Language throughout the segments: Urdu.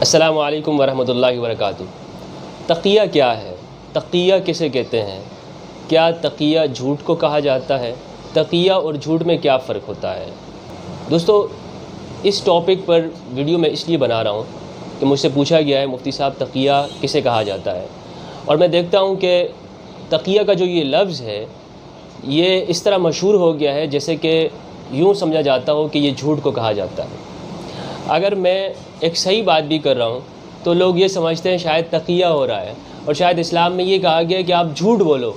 السلام علیکم ورحمۃ اللہ وبرکاتہ۔ تقیہ کیا ہے؟ تقیہ کسے کہتے ہیں؟ کیا تقیہ جھوٹ کو کہا جاتا ہے؟ تقیہ اور جھوٹ میں کیا فرق ہوتا ہے؟ دوستو، اس ٹاپک پر ویڈیو میں اس لیے بنا رہا ہوں کہ مجھ سے پوچھا گیا ہے مفتی صاحب تقیہ کسے کہا جاتا ہے، اور میں دیکھتا ہوں کہ تقیہ کا جو یہ لفظ ہے یہ اس طرح مشہور ہو گیا ہے جیسے کہ یوں سمجھا جاتا ہو کہ یہ جھوٹ کو کہا جاتا ہے۔ اگر میں ایک صحیح بات بھی کر رہا ہوں تو لوگ یہ سمجھتے ہیں شاید تقیہ ہو رہا ہے، اور شاید اسلام میں یہ کہا گیا ہے کہ آپ جھوٹ بولو،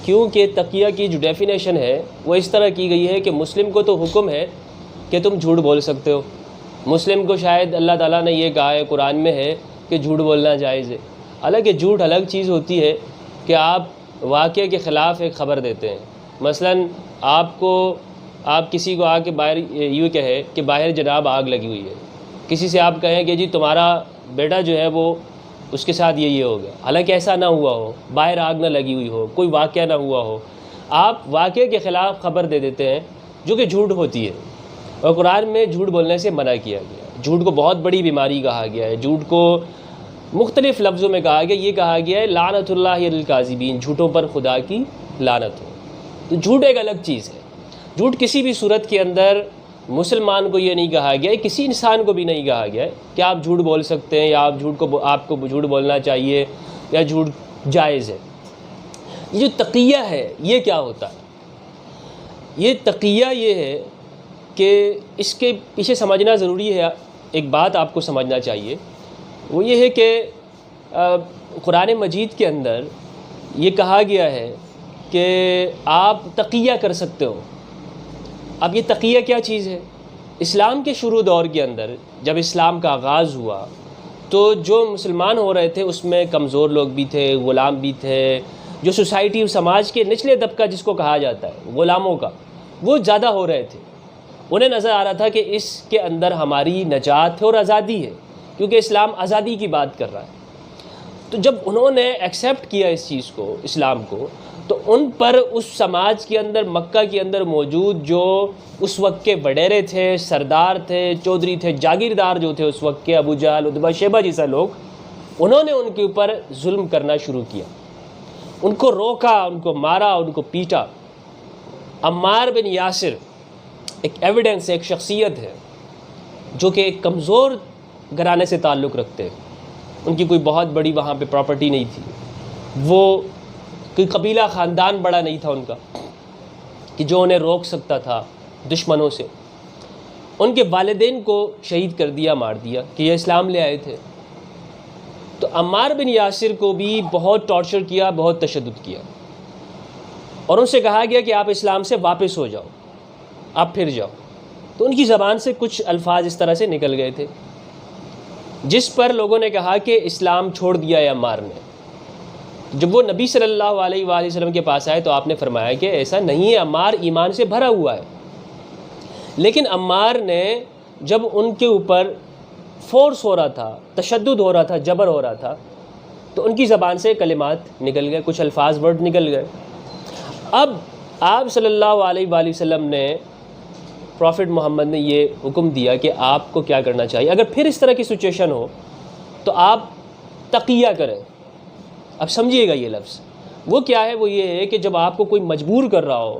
کیونکہ تقیہ کی جو ڈیفینیشن ہے وہ اس طرح کی گئی ہے کہ مسلم کو تو حکم ہے کہ تم جھوٹ بول سکتے ہو، مسلم کو شاید اللہ تعالیٰ نے یہ کہا ہے، قرآن میں ہے کہ جھوٹ بولنا جائز ہے۔ حالانکہ جھوٹ الگ چیز ہوتی ہے کہ آپ واقعے کے خلاف ایک خبر دیتے ہیں۔ مثلاً آپ کسی کو آ کے باہر یوں کہے کہ باہر جناب آگ لگی ہوئی ہے، کسی سے آپ کہیں کہ جی تمہارا بیٹا جو ہے وہ اس کے ساتھ یہ ہو گیا، حالانکہ ایسا نہ ہوا ہو، باہر آگ نہ لگی ہوئی ہو، کوئی واقعہ نہ ہوا ہو، آپ واقعے کے خلاف خبر دے دیتے ہیں جو کہ جھوٹ ہوتی ہے، اور قرآن میں جھوٹ بولنے سے منع کیا گیا ہے۔ جھوٹ کو بہت بڑی بیماری کہا گیا ہے، جھوٹ کو مختلف لفظوں میں کہا گیا، یہ کہا گیا ہے لعنت اللہ علی الکاذبین، جھوٹوں پر خدا کی لعنت ہو۔ تو جھوٹ ایک الگ چیز ہے۔ جھوٹ کسی بھی صورت کے اندر مسلمان کو یہ نہیں کہا گیا ہے، کسی انسان کو بھی نہیں کہا گیا ہے کہ آپ جھوٹ بول سکتے ہیں یا آپ کو جھوٹ بولنا چاہیے یا جھوٹ جائز ہے۔ یہ جو تقیہ ہے یہ کیا ہوتا ہے؟ یہ تقیہ یہ ہے کہ اس کے پیچھے سمجھنا ضروری ہے، ایک بات آپ کو سمجھنا چاہیے، وہ یہ ہے کہ قرآن مجید کے اندر یہ کہا گیا ہے کہ آپ تقیہ کر سکتے ہو۔ اب یہ تقیہ کیا چیز ہے؟ اسلام کے شروع دور کے اندر جب اسلام کا آغاز ہوا تو جو مسلمان ہو رہے تھے اس میں کمزور لوگ بھی تھے، غلام بھی تھے، جو سوسائٹی سماج کے نچلے طبقہ جس کو کہا جاتا ہے غلاموں کا، وہ زیادہ ہو رہے تھے۔ انہیں نظر آ رہا تھا کہ اس کے اندر ہماری نجات ہے اور آزادی ہے، کیونکہ اسلام آزادی کی بات کر رہا ہے۔ تو جب انہوں نے ایکسیپٹ کیا اس چیز کو، اسلام کو، تو ان پر اس سماج کے اندر، مکہ کے اندر موجود جو اس وقت کے وڈیرے تھے، سردار تھے، چودھری تھے، جاگیردار جو تھے اس وقت کے، ابو جہل، عتبہ، شیبہ جیسا لوگ، انہوں نے ان کے اوپر ظلم کرنا شروع کیا، ان کو روکا، ان کو مارا، ان کو پیٹا۔ عمار بن یاسر ایک ایویڈنس، ایک شخصیت ہے جو کہ ایک کمزور گھرانے سے تعلق رکھتے ہیں، ان کی کوئی بہت بڑی وہاں پہ پراپرٹی نہیں تھی، وہ کوئی قبیلہ خاندان بڑا نہیں تھا ان کا کہ جو انہیں روک سکتا تھا دشمنوں سے۔ ان کے والدین کو شہید کر دیا، مار دیا کہ یہ اسلام لے آئے تھے۔ تو عمار بن یاسر کو بھی بہت ٹارچر کیا، بہت تشدد کیا، اور ان سے کہا گیا کہ آپ اسلام سے واپس ہو جاؤ، آپ پھر جاؤ۔ تو ان کی زبان سے کچھ الفاظ اس طرح سے نکل گئے تھے جس پر لوگوں نے کہا کہ اسلام چھوڑ دیا ہے عمار نے۔ جب وہ نبی صلی اللہ علیہ وآلہ وسلم کے پاس آئے تو آپ نے فرمایا کہ ایسا نہیں ہے، عمار ایمان سے بھرا ہوا ہے۔ لیکن عمار نے جب ان کے اوپر فورس ہو رہا تھا، تشدد ہو رہا تھا، جبر ہو رہا تھا، تو ان کی زبان سے کلمات نکل گئے، کچھ الفاظ ورڈ نکل گئے۔ اب آپ صلی اللہ علیہ وآلہ وسلم نے، پروفٹ محمد نے یہ حکم دیا کہ آپ کو کیا کرنا چاہیے، اگر پھر اس طرح کی سچویشن ہو تو آپ تقیہ کریں۔ اب سمجھیے گا یہ لفظ وہ کیا ہے، وہ یہ ہے کہ جب آپ کو کوئی مجبور کر رہا ہو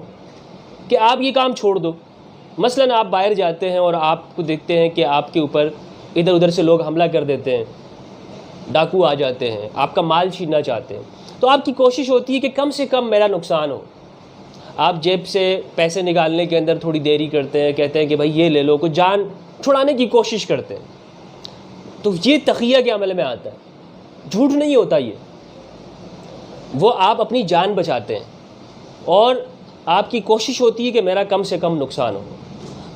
کہ آپ یہ کام چھوڑ دو، مثلاً آپ باہر جاتے ہیں اور آپ کو دیکھتے ہیں کہ آپ کے اوپر ادھر ادھر سے لوگ حملہ کر دیتے ہیں، ڈاکو آ جاتے ہیں، آپ کا مال چھیننا چاہتے ہیں، تو آپ کی کوشش ہوتی ہے کہ کم سے کم میرا نقصان ہو۔ آپ جیب سے پیسے نکالنے کے اندر تھوڑی دیری کرتے ہیں، کہتے ہیں کہ بھائی یہ لے لو، کچھ جان چھڑانے کی کوشش کرتے ہیں۔ تو یہ تقیہ کے عمل میں آتا ہے، جھوٹ نہیں ہوتا یہ، وہ آپ اپنی جان بچاتے ہیں اور آپ کی کوشش ہوتی ہے کہ میرا کم سے کم نقصان ہو۔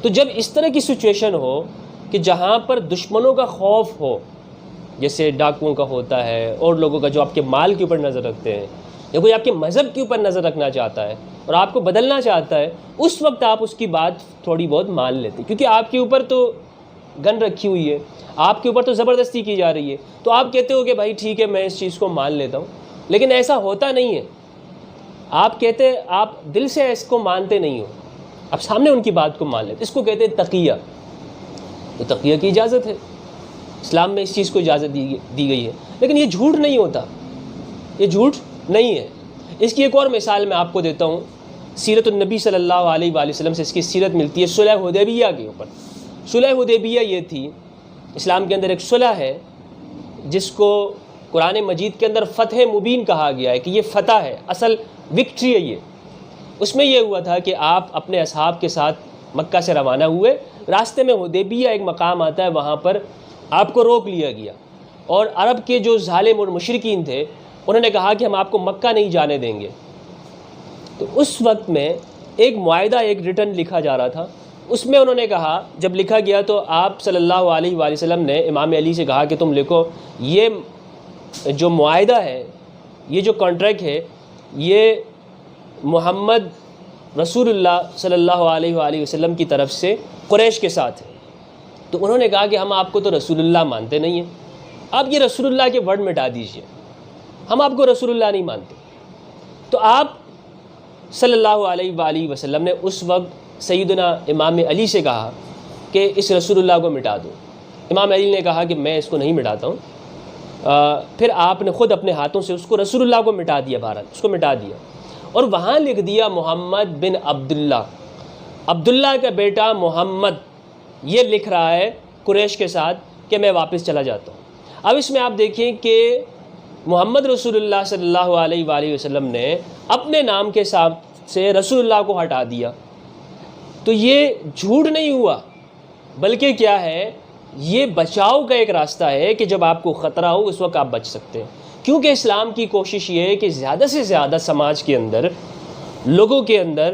تو جب اس طرح کی سچویشن ہو کہ جہاں پر دشمنوں کا خوف ہو، جیسے ڈاکوؤں کا ہوتا ہے اور لوگوں کا جو آپ کے مال کے اوپر نظر رکھتے ہیں، یا کوئی آپ کے مذہب کے اوپر نظر رکھنا چاہتا ہے اور آپ کو بدلنا چاہتا ہے، اس وقت آپ اس کی بات تھوڑی بہت مان لیتے ہیں، کیونکہ آپ کے اوپر تو گن رکھی ہوئی ہے، آپ کے اوپر تو زبردستی کی جا رہی ہے، تو آپ کہتے ہو کہ بھائی ٹھیک ہے میں اس چیز کو مان لیتا ہوں، لیکن ایسا ہوتا نہیں ہے۔ آپ کہتے، آپ دل سے اس کو مانتے نہیں ہو، آپ سامنے ان کی بات کو مان لیتے، اس کو کہتے ہیں تقیہ۔ تو تقیہ کی اجازت ہے، اسلام میں اس چیز کو اجازت دی گئی ہے، لیکن یہ جھوٹ نہیں ہوتا، یہ جھوٹ نہیں ہے۔ اس کی ایک اور مثال میں آپ کو دیتا ہوں، سیرت النبی صلی اللہ علیہ وآلہ وسلم سے اس کی سیرت ملتی ہے صلح حدیبیہ کے اوپر۔ صلح حدیبیہ یہ تھی، اسلام کے اندر ایک صلح ہے جس کو قرآن مجید کے اندر فتح مبین کہا گیا ہے کہ یہ فتح ہے، اصل وکٹری ہے یہ۔ اس میں یہ ہوا تھا کہ آپ اپنے اصحاب کے ساتھ مکہ سے روانہ ہوئے، راستے میں حدیبیہ ایک مقام آتا ہے، وہاں پر آپ کو روک لیا گیا، اور عرب کے جو ظالم اور مشرکین تھے انہوں نے کہا کہ ہم آپ کو مکہ نہیں جانے دیں گے۔ تو اس وقت میں ایک معاہدہ، ایک ریٹن لکھا جا رہا تھا، اس میں انہوں نے کہا، جب لکھا گیا تو آپ صلی اللہ علیہ وآلہ وسلم نے امام علی سے کہا کہ تم لکھو یہ جو معاہدہ ہے، یہ جو کانٹریکٹ ہے، یہ محمد رسول اللہ صلی اللہ علیہ وآلہ وسلم کی طرف سے قریش کے ساتھ ہے۔ تو انہوں نے کہا کہ ہم آپ کو تو رسول اللہ مانتے نہیں ہیں، آپ یہ رسول اللہ کے ورڈ مٹا دیجئے، ہم آپ کو رسول اللہ نہیں مانتے۔ تو آپ صلی اللہ علیہ وآلہ وسلم نے اس وقت سیدنا امام علی سے کہا کہ اس رسول اللہ کو مٹا دو۔ امام علی نے کہا کہ میں اس کو نہیں مٹاتا ہوں۔ پھر آپ نے خود اپنے ہاتھوں سے اس کو رسول اللہ کو مٹا دیا، بہرحال اس کو مٹا دیا، اور وہاں لکھ دیا محمد بن عبداللہ، عبداللہ کا بیٹا محمد، یہ لکھ رہا ہے قریش کے ساتھ کہ میں واپس چلا جاتا ہوں۔ اب اس میں آپ دیکھیں کہ محمد رسول اللہ صلی اللہ علیہ وآلہ وسلم نے اپنے نام کے ساتھ سے رسول اللہ کو ہٹا دیا۔ تو یہ جھوٹ نہیں ہوا، بلکہ کیا ہے، یہ بچاؤ کا ایک راستہ ہے کہ جب آپ کو خطرہ ہو اس وقت آپ بچ سکتے ہیں۔ کیونکہ اسلام کی کوشش یہ ہے کہ زیادہ سے زیادہ سماج کے اندر، لوگوں کے اندر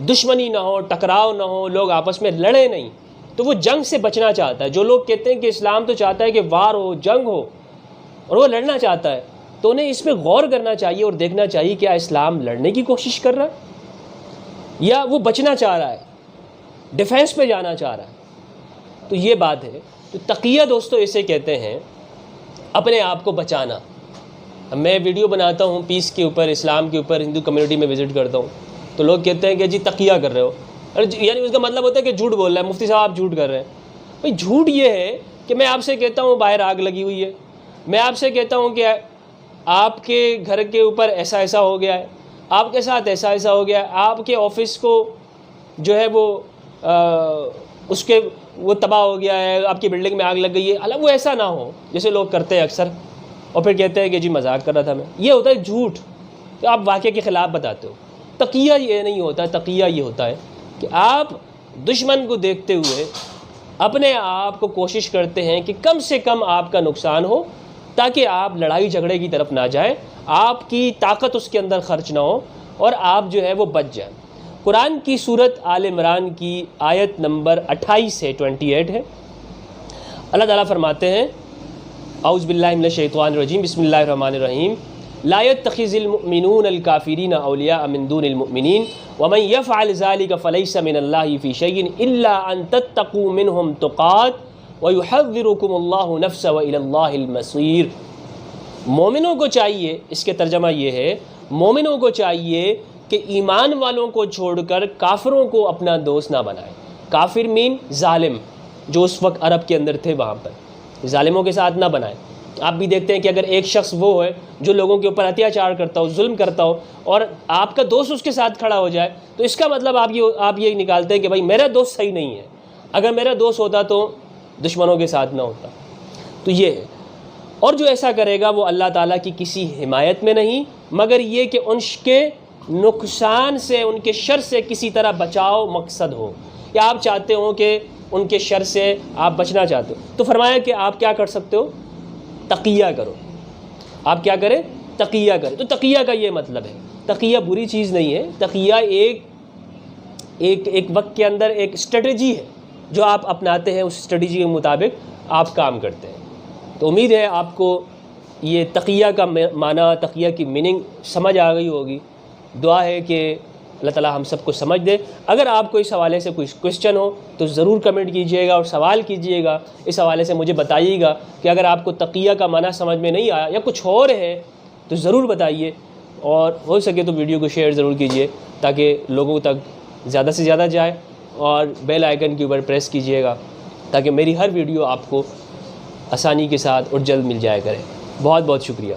دشمنی نہ ہو، ٹکراؤ نہ ہو، لوگ آپس میں لڑے نہیں۔ تو وہ جنگ سے بچنا چاہتا ہے۔ جو لوگ کہتے ہیں کہ اسلام تو چاہتا ہے کہ وار ہو، جنگ ہو، اور وہ لڑنا چاہتا ہے، تو انہیں اس پہ غور کرنا چاہیے اور دیکھنا چاہیے کیا اسلام لڑنے کی کوشش کر رہا ہے یا وہ بچنا چاہ رہا ہے، ڈیفینس پہ جانا چاہ رہا ہے۔ تو یہ بات ہے۔ تو تقیہ دوستو اسے کہتے ہیں اپنے آپ کو بچانا۔ میں ویڈیو بناتا ہوں پیس کے اوپر، اسلام کے اوپر، ہندو کمیونٹی میں وزٹ کرتا ہوں، تو لوگ کہتے ہیں کہ جی تقیہ کر رہے ہو، یعنی اس کا مطلب ہوتا ہے کہ جھوٹ بول رہا ہے، مفتی صاحب آپ جھوٹ کر رہے ہیں۔ بھائی جھوٹ یہ ہے کہ میں آپ سے کہتا ہوں باہر آگ لگی ہوئی ہے، میں آپ سے کہتا ہوں کہ آپ کے گھر کے اوپر ایسا ایسا ہو گیا ہے، آپ کے ساتھ ایسا ایسا ہو گیا ہے، آپ کے آفس کو جو ہے وہ اس کے وہ تباہ ہو گیا ہے، آپ کی بلڈنگ میں آگ لگ گئی ہے، حالانکہ وہ ایسا نہ ہو جیسے لوگ کرتے ہیں اکثر، اور پھر کہتے ہیں کہ جی مذاق کر رہا تھا میں۔ یہ ہوتا ہے جھوٹ، کہ آپ واقعے کے خلاف بتاتے ہو۔ تقیہ یہ نہیں ہوتا، تقیہ یہ ہوتا ہے کہ آپ دشمن کو دیکھتے ہوئے اپنے آپ کو کوشش کرتے ہیں کہ کم سے کم آپ کا نقصان ہو، تاکہ آپ لڑائی جھگڑے کی طرف نہ جائیں، آپ کی طاقت اس کے اندر خرچ نہ ہو، اور آپ جو ہے وہ بچ جائیں۔ قرآن کی سورت آل عمران کی آیت نمبر 28 ہے، 28 ہے۔ اللہ تعالیٰ فرماتے ہیں، اعوذ باللہ من الشیطان الرجیم، بسم اللہ الرحمن الرحیم، لا يتخذ المؤمنون الكافرین اولیاء من دون المؤمنین ومن يفعل ذلك فلیس من اللہ فی شیء الا ان تتقوا منهم تقات وَيُحَذِّرُكُمُ اللَّهُ نَفْسَ وَإِلَى اللَّهِ الْمَصِيرُ۔ مومنوں کو چاہیے، اس کے ترجمہ یہ ہے، مومنوں کو چاہیے کہ ایمان والوں کو چھوڑ کر کافروں کو اپنا دوست نہ بنائے۔ کافر مین ظالم، جو اس وقت عرب کے اندر تھے، وہاں پر ظالموں کے ساتھ نہ بنائے۔ آپ بھی دیکھتے ہیں کہ اگر ایک شخص وہ ہے جو لوگوں کے اوپر اتیاچار کرتا ہو، ظلم کرتا ہو، اور آپ کا دوست اس کے ساتھ کھڑا ہو جائے، تو اس کا مطلب آپ یہ نکالتے ہیں کہ بھائی میرا دوست صحیح نہیں ہے، اگر میرا دوست ہوتا تو دشمنوں کے ساتھ نہ ہوتا۔ تو یہ ہے، اور جو ایسا کرے گا وہ اللہ تعالیٰ کی کسی حمایت میں نہیں، مگر یہ کہ ان کے نقصان سے، ان کے شر سے کسی طرح بچاؤ مقصد ہو، یا آپ چاہتے ہو کہ ان کے شر سے آپ بچنا چاہتے ہو، تو فرمایا کہ آپ کیا کر سکتے ہو، تقیہ کرو۔ آپ کیا کریں، تقیہ کریں۔ تو تقیہ کا یہ مطلب ہے، تقیہ بری چیز نہیں ہے، تقیہ ایک وقت کے اندر ایک اسٹریٹجی ہے جو آپ اپناتے ہیں، اس اسٹریٹجی کے مطابق آپ کام کرتے ہیں۔ تو امید ہے آپ کو یہ تقیہ کا معنی، تقیہ کی میننگ سمجھ آ گئی ہوگی۔ دعا ہے کہ اللہ تعالیٰ ہم سب کو سمجھ دے۔ اگر آپ کو اس حوالے سے کوئی کوشچن ہو تو ضرور کمنٹ کیجئے گا اور سوال کیجئے گا، اس حوالے سے مجھے بتائیے گا کہ اگر آپ کو تقیہ کا معنی سمجھ میں نہیں آیا یا کچھ اور ہے تو ضرور بتائیے، اور ہو سکے تو ویڈیو کو شیئر ضرور کیجئے تاکہ لوگوں تک زیادہ سے زیادہ جائے، اور بیل آئیکن کے اوپر پریس کیجئے گا تاکہ میری ہر ویڈیو آپ کو آسانی کے ساتھ اور جلد مل جایا کرے۔ بہت بہت شکریہ۔